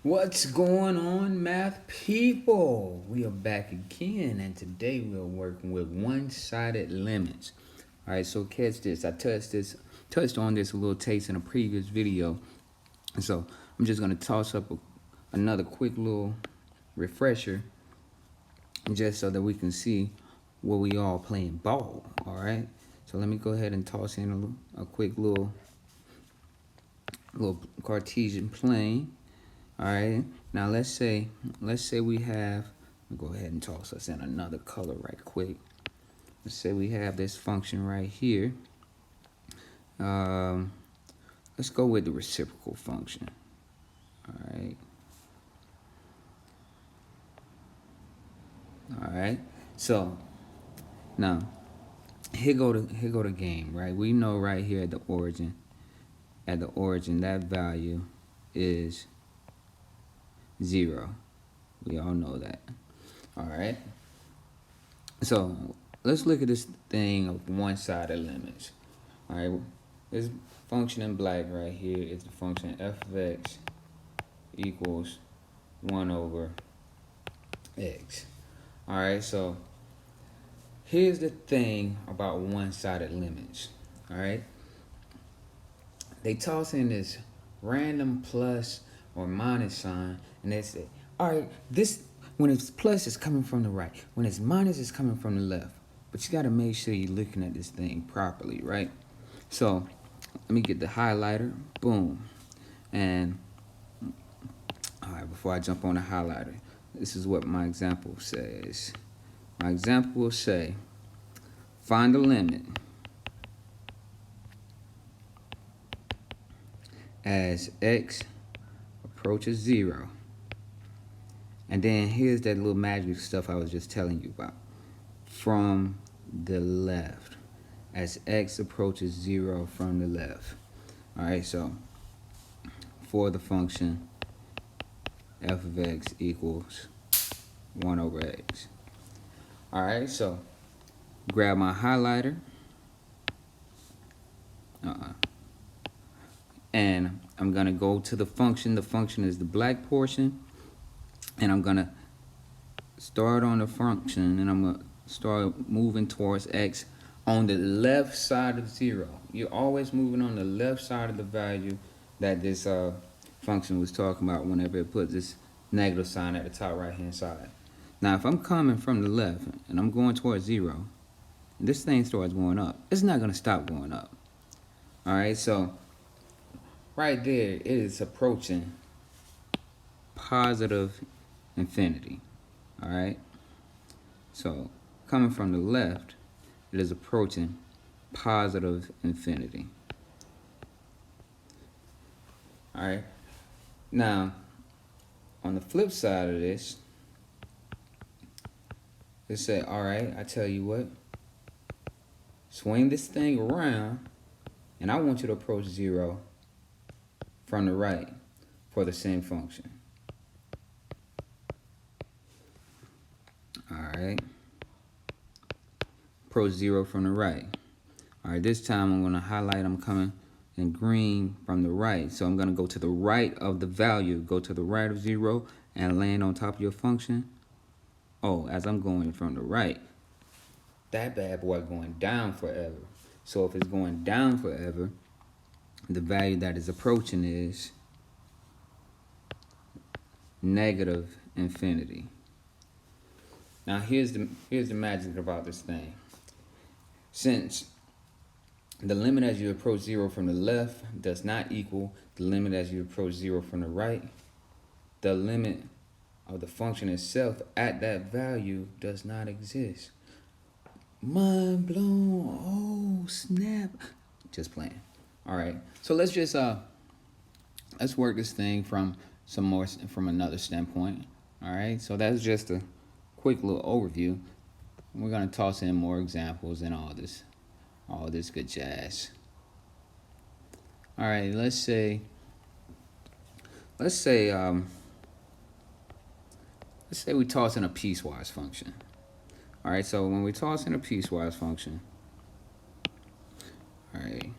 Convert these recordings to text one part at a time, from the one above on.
What's going on, math people? We are back again, and today we are working with one-sided limits. All right, so catch this. I touched on this a little taste in a previous video, and so I'm just gonna toss up another quick little refresher, just so that we can see what we all playing ball. All right, so let me go ahead and toss in a quick little Cartesian plane. All right, now let's say we have, go ahead and toss us in another color right quick. Let's say we have this function right here. Let's go with the reciprocal function. All right, so now here go the game, right? We know right here at the origin that value is 0. We all know that. All right, so let's look at this thing of one-sided limits. All right, this function in black right here is the function f of x equals 1 over x. All right, so here's the thing about one-sided limits. All right, they toss in this random plus or minus sign, and they say, all right, this, when it's plus, it's coming from the right. When it's minus, it's coming from the left. But you got to make sure you're looking at this thing properly, right? So let me get the highlighter. Boom. And all right, before I jump on the highlighter, this is what my example says. My example will say, find the limit as x approaches 0. And then here's that little magic stuff I was just telling you about. From the left, as x approaches 0 from the left. All right, so for the function f of x equals 1 over x. All right, so grab my highlighter. And I'm gonna go to the function. The function is the black portion. And I'm gonna start on the function, and I'm gonna start moving towards x on the left side of 0. You're always moving on the left side of the value that this function was talking about whenever it puts this negative sign at the top right hand side. Now if I'm coming from the left and I'm going towards 0, and this thing starts going up, it's not gonna stop going up. All right, so right there it is approaching positive infinity. All right, so coming from the left, it is approaching positive infinity. All right, now on the flip side of this, let's say, all right, I tell you what, swing this thing around, and I want you to approach 0 from the right for the same function. All right, approach 0 from the right. All right, this time I'm gonna highlight, I'm coming in green from the right. So I'm gonna go to the right of the value, go to the right of 0 and land on top of your function. Oh, as I'm going from the right, that bad boy going down forever. So if it's going down forever, the value that is approaching is negative infinity. Now here's the magic about this thing. Since the limit as you approach 0 from the left does not equal the limit as you approach 0 from the right, the limit of the function itself at that value does not exist. Mind blown. Oh snap. Just playing. All right, so let's just let's work this thing from another standpoint. All right, so that's just a quick little overview. We're gonna toss in more examples and all this good jazz. All right, let's say we toss in a piecewise function. All right, so when we toss in a piecewise function, all right,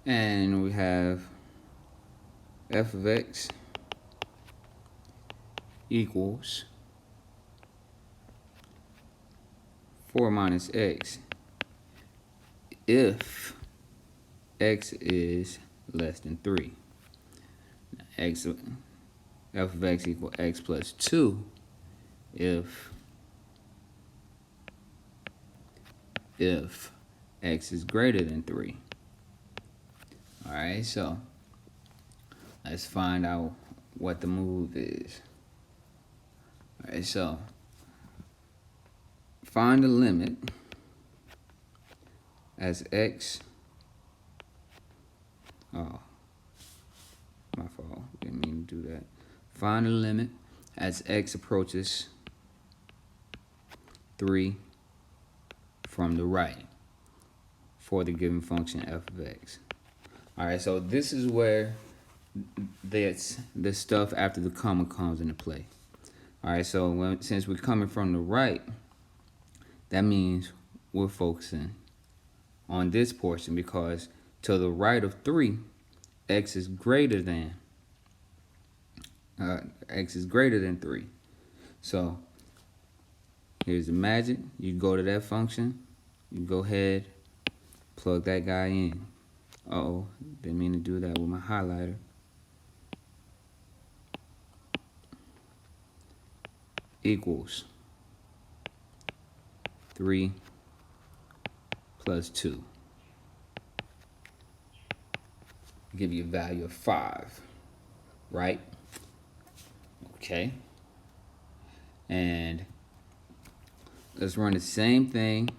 and we have f of x equals 4 minus x if x is less than 3. F of x equal x plus 2 if x is greater than 3. Alright, so let's find out what the move is. Alright, so find the limit as x. Oh, my fault. Didn't mean to do that. Find the limit as x approaches 3 from the right for the given function f of x. Alright, so this is where this stuff after the comma comes into play. Alright, so since we're coming from the right, that means we're focusing on this portion because to the right of 3, x is greater than 3. So here's the magic. You go to that function, you go ahead, plug that guy in. Uh-oh, didn't mean to do that with my highlighter. Equals 3 plus 2. Give you a value of 5, right? Okay. And let's run the same thing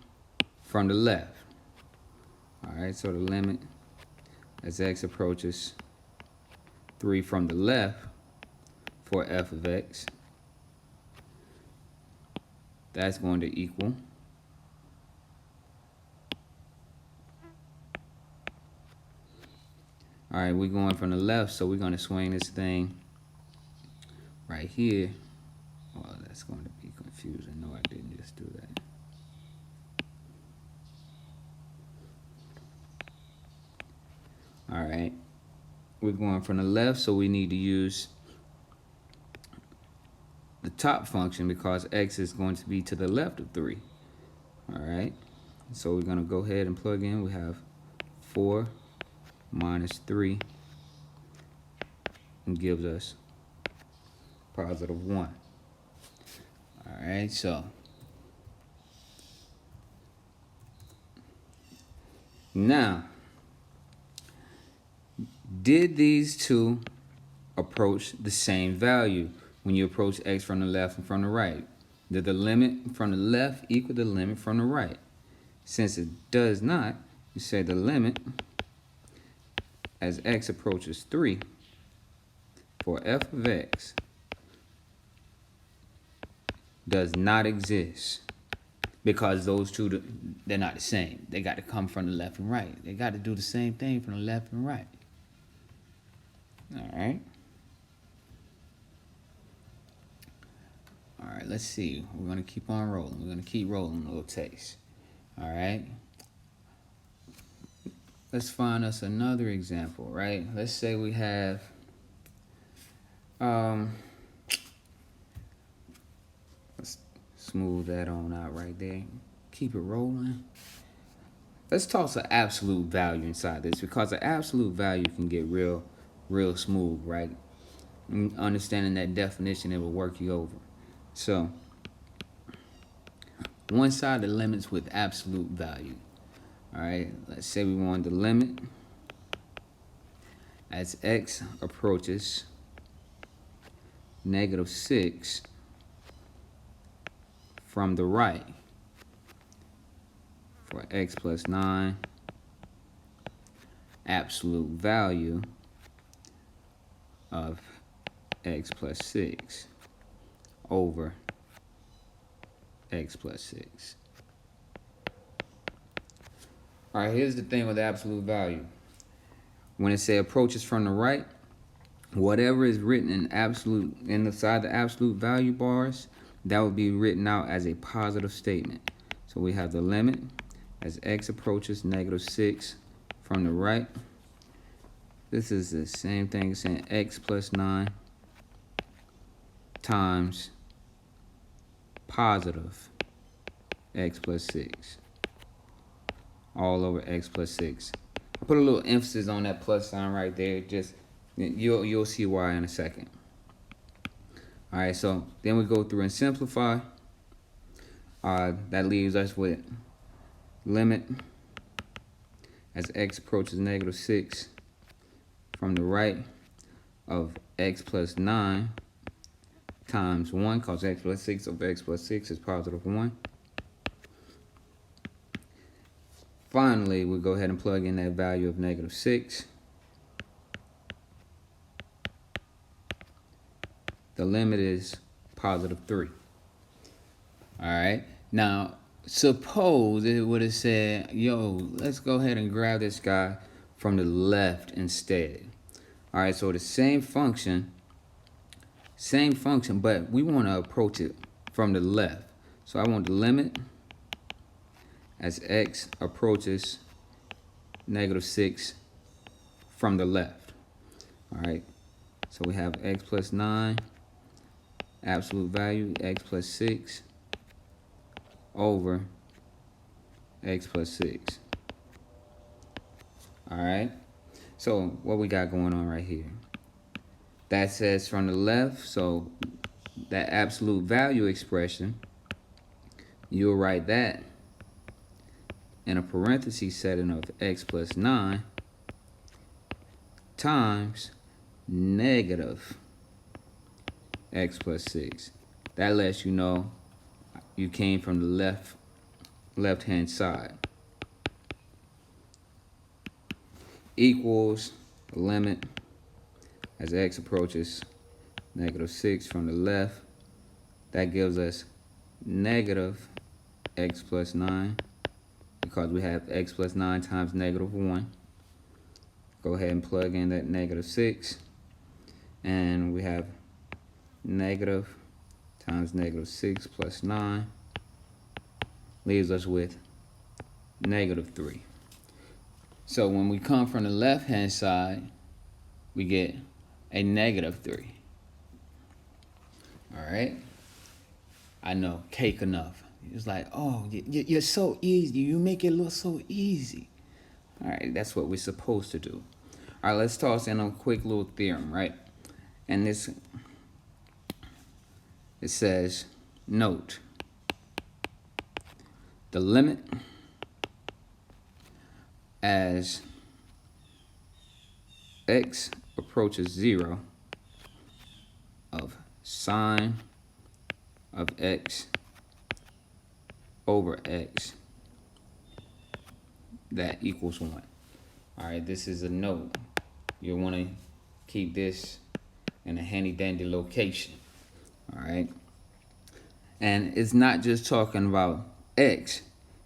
from the left. All right, so the limit as x approaches 3 from the left for f of x, that's going to equal all right, we're going from the left, so we're going to swing this thing right here. Oh, that's going to be confusing. No, I didn't just do that. All right, we're going from the left, so we need to use the top function because x is going to be to the left of 3. All right, so we're going to go ahead and plug in. We have 4 minus 3 and gives us positive 1. All right, so now, did these two approach the same value when you approach x from the left and from the right? Did the limit from the left equal the limit from the right? Since it does not, you say the limit as x approaches 3 for f of x does not exist because those two, they're not the same. They got to come from the left and right. They got to do the same thing from the left and right. All right. All right, let's see. We're going to keep on rolling. We're going to keep rolling a little taste. All right. Let's find us another example, right? Let's say we have let's smooth that on out right there. Keep it rolling. Let's toss an absolute value inside this because an absolute value can get real smooth, right? And understanding that definition, it will work you over. So one side the limits with absolute value. All right, let's say we want the limit as x approaches -6 from the right for x plus 9, absolute value of x plus 6 over x plus 6. All right, here's the thing with absolute value. When it say approaches from the right, whatever is written in absolute inside the absolute value bars, that will be written out as a positive statement. So we have the limit as x approaches -6 from the right. this is the same thing as saying x plus 9 times positive x plus 6 all over x plus 6. I put a little emphasis on that plus sign right there. Just you'll see why in a second. All right, so then we go through and simplify. That leaves us with limit as x approaches negative 6 from the right of x plus 9 times 1, because x plus 6 over x plus 6 is positive 1. Finally, we go ahead and plug in that value of negative 6. The limit is positive 3. All right. Now, suppose it would have said, yo, let's go ahead and grab this guy from the left instead. All right, so the same function, but we want to approach it from the left. So I want the limit as x approaches negative 6 from the left. All right, so we have x plus 9, absolute value, x plus 6 over x plus 6. All right, so what we got going on right here? That says from the left, so that absolute value expression, you'll write that in a parenthesis setting of x plus 9 times negative x plus 6. That lets you know you came from the left-hand side. Equals the limit as x approaches negative 6 from the left. That gives us negative x plus 9, because we have x plus 9 times negative 1. Go ahead and plug in that negative 6, and we have negative times negative 6 plus 9 leaves us with negative 3. So when we come from the left hand side, we get a negative 3. All right, I know, cake enough. It's like, oh, you're so easy, you make it look so easy. All right, that's what we're supposed to do. All right, let's toss in a quick little theorem, right? And this, it says, note, the limit as x approaches 0 of sine of x over x, that equals 1. All right, this is a note. You want to keep this in a handy dandy location. All right, and it's not just talking about x.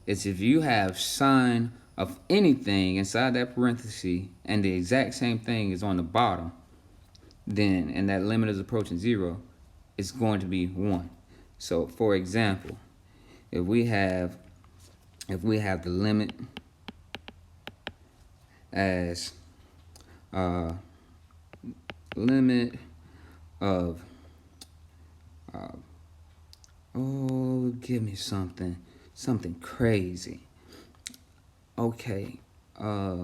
It's if you have sine of anything inside that parenthesis and the exact same thing is on the bottom, then, and that limit is approaching 0, it's going to be 1. So for example, if we have the limit as limit of oh, give me something crazy. Okay, Flocka,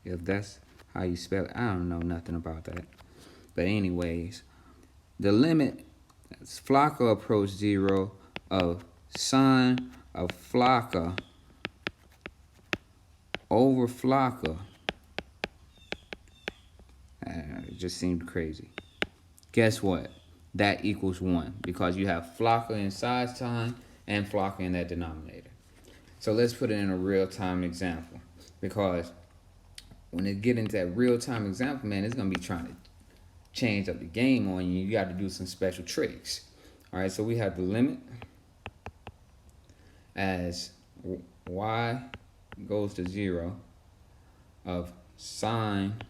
if that's how you spell it. I don't know nothing about that. But anyways, the limit as Flocka approach 0 of sine of Flocka over Flocka. It just seemed crazy. Guess what? That equals 1, because you have Flocka in size time and Flocka in that denominator. So let's put it in a real-time example, because when they get into that real-time example, man, it's going to be trying to change up the game on you. You got to do some special tricks. All right, so we have the limit as y goes to 0 of sine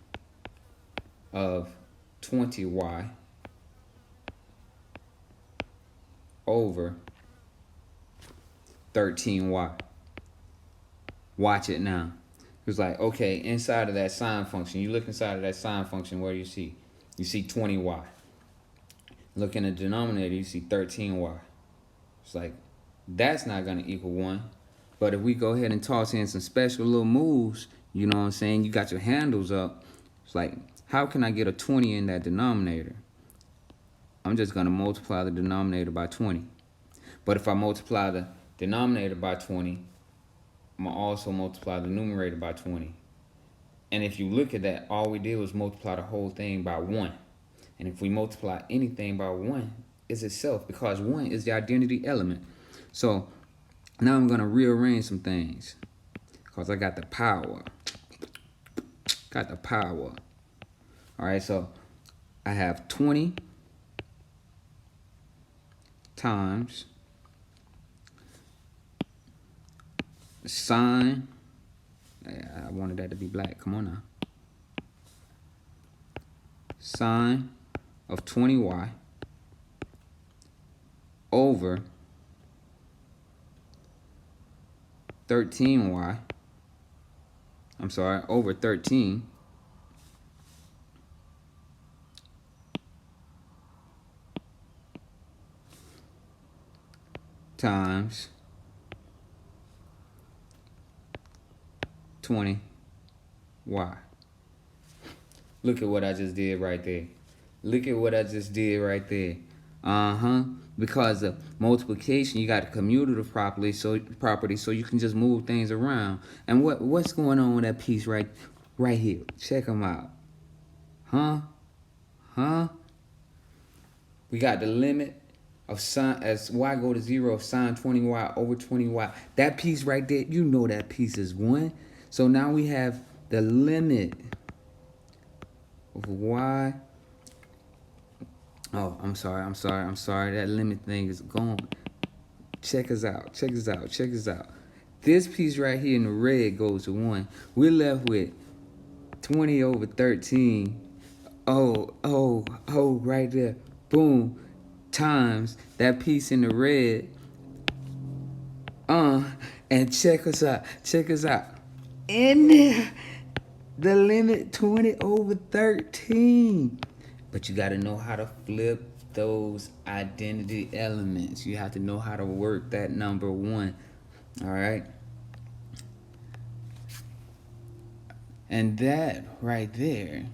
of 20y over 13y. Watch it now. It's like, okay, inside of that sign function, you look inside of that sign function, what do you see? You see 20y. Look in the denominator, you see 13y. It's like, that's not going to equal 1. But if we go ahead and toss in some special little moves, you know what I'm saying? You got your handles up. It's like, how can I get a 20 in that denominator? I'm just going to multiply the denominator by 20. But if I multiply the denominator by 20, I'm going to also multiply the numerator by 20. And if you look at that, all we did was multiply the whole thing by 1. And if we multiply anything by 1, it's itself, because 1 is the identity element. So now I'm going to rearrange some things, because I got the power. Got the power. All right, so I have 20 times sine. I wanted that to be black. Come on now. Sine of 20y over 13y. I'm sorry, over 13 times 20y. Look at what I just did right there. Look at what I just did right there. Because of multiplication, you got a commutative property, so you can just move things around. And what's going on with that piece right here? Check them out. We got the limit of sine as y go to 0 of sine 20y over 20y. That piece right there, you know that piece is 1. So now we have the limit of y. Oh, I'm sorry. That limit thing is gone. Check us out. This piece right here in the red goes to 1. We're left with 20 over 13. Oh, right there. Boom. Times that piece in the red. And check us out. In there, the limit 20 over 13. But you got to know how to flip those identity elements. You have to know how to work that number 1. All right. And that right there,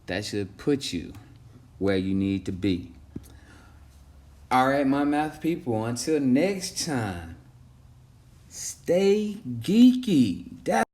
that should put you where you need to be. All right, my math people, until next time, stay geeky.